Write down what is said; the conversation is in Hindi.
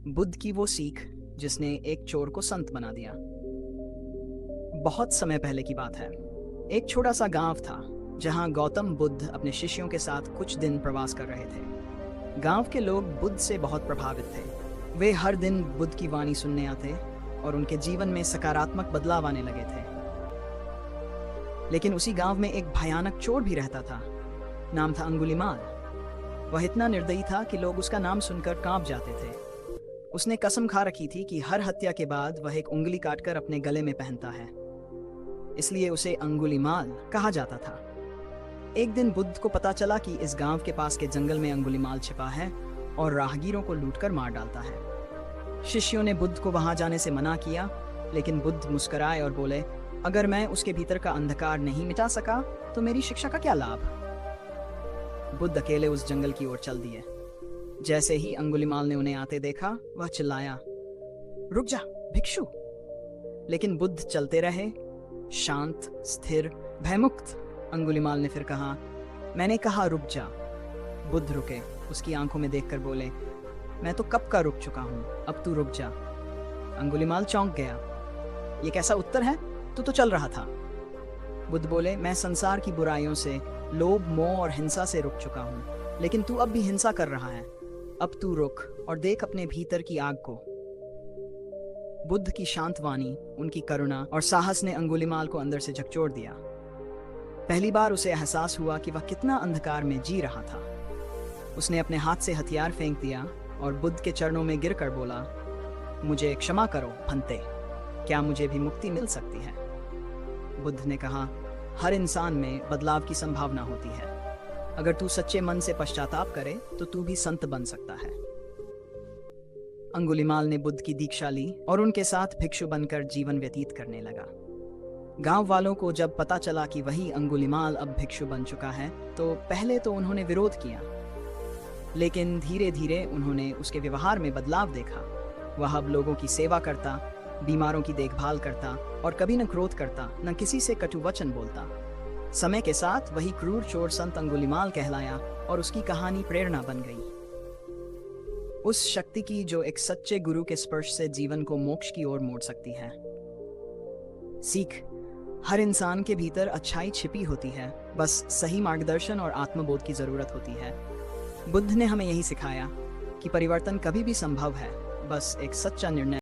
बुद्ध की वो सीख जिसने एक चोर को संत बना दिया। बहुत समय पहले की बात है। एक छोटा सा गांव था जहां गौतम बुद्ध अपने शिष्यों के साथ कुछ दिन प्रवास कर रहे थे। गांव के लोग बुद्ध से बहुत प्रभावित थे। वे हर दिन बुद्ध की वाणी सुनने आते और उनके जीवन में सकारात्मक बदलाव आने लगे थे। लेकिन उसी गांव में एक भयानक चोर भी रहता था। नाम था अंगुलीमाल। वह इतना निर्दयी था कि लोग उसका नाम सुनकर कांप जाते थे। उसने कसम खा रखी थी कि हर हत्या के बाद वह एक उंगली काटकर अपने गले में पहनता है। इसलिए उसे अंगुलीमाल कहा जाता था। एक दिन बुद्ध को पता चला कि इस गांव के पास के जंगल में अंगुलीमाल छिपा है और राहगीरों को लूटकर मार डालता है। शिष्यों ने बुद्ध को वहां जाने से मना किया, लेकिन बुद्ध मुस्कुराए और बोले, अगर मैं उसके भीतर का अंधकार नहीं मिटा सका तो मेरी शिक्षा का क्या लाभ। बुद्ध अकेले उस जंगल की ओर चल दिए। जैसे ही अंगुलीमाल ने उन्हें आते देखा, वह चिल्लाया, रुक जा भिक्षु। लेकिन बुद्ध चलते रहे, शांत, स्थिर, भयमुक्त। अंगुलीमाल ने फिर कहा, मैंने कहा रुक जा। बुद्ध रुके, उसकी आंखों में देखकर बोले, मैं तो कब का रुक चुका हूं, अब तू रुक जा। अंगुलीमाल चौंक गया। ये कैसा उत्तर है, तू तो चल रहा था। बुद्ध बोले, मैं संसार की बुराइयों से, लोभ, मोह और हिंसा से रुक चुका हूं, लेकिन तू अब भी हिंसा कर रहा है। अब तू रुक और देख अपने भीतर की आग को। बुद्ध की शांत वाणी, उनकी करुणा और साहस ने अंगुलीमाल को अंदर से झकझोर दिया। पहली बार उसे एहसास हुआ कि वह कितना अंधकार में जी रहा था। उसने अपने हाथ से हथियार फेंक दिया और बुद्ध के चरणों में गिरकर बोला, मुझे क्षमा करो फंते, क्या मुझे भी मुक्ति मिल सकती है। बुद्ध ने कहा, हर इंसान में बदलाव की संभावना होती है। अगर तू सच्चे मन से पश्चाताप करे तो तू भी संत बन सकता है। अंगुलीमाल ने बुद्ध की दीक्षा ली और उनके साथ भिक्षु बनकर जीवन व्यतीत करने लगा। गांव वालों को जब पता चला कि वही अंगुलीमाल अब भिक्षु बन चुका है, तो पहले तो उन्होंने विरोध किया, लेकिन धीरे धीरे उन्होंने उसके व्यवहार में बदलाव देखा। वह अब लोगों की सेवा करता, बीमारों की देखभाल करता और कभी न क्रोध करता, न किसी से कटु वचन बोलता। समय के साथ वही क्रूर चोर संत अंगुलीमाल कहलाया और उसकी कहानी प्रेरणा बन गई। उस शक्ति की जो एक सच्चे गुरु के स्पर्श से जीवन को मोक्ष की ओर मोड़ सकती है। सीख, हर इंसान के भीतर अच्छाई छिपी होती है, बस सही मार्गदर्शन और आत्मबोध की जरूरत होती है। बुद्ध ने हमें यही सिखाया कि परिवर्तन कभी भी संभव है, बस एक सच्चा निर्णय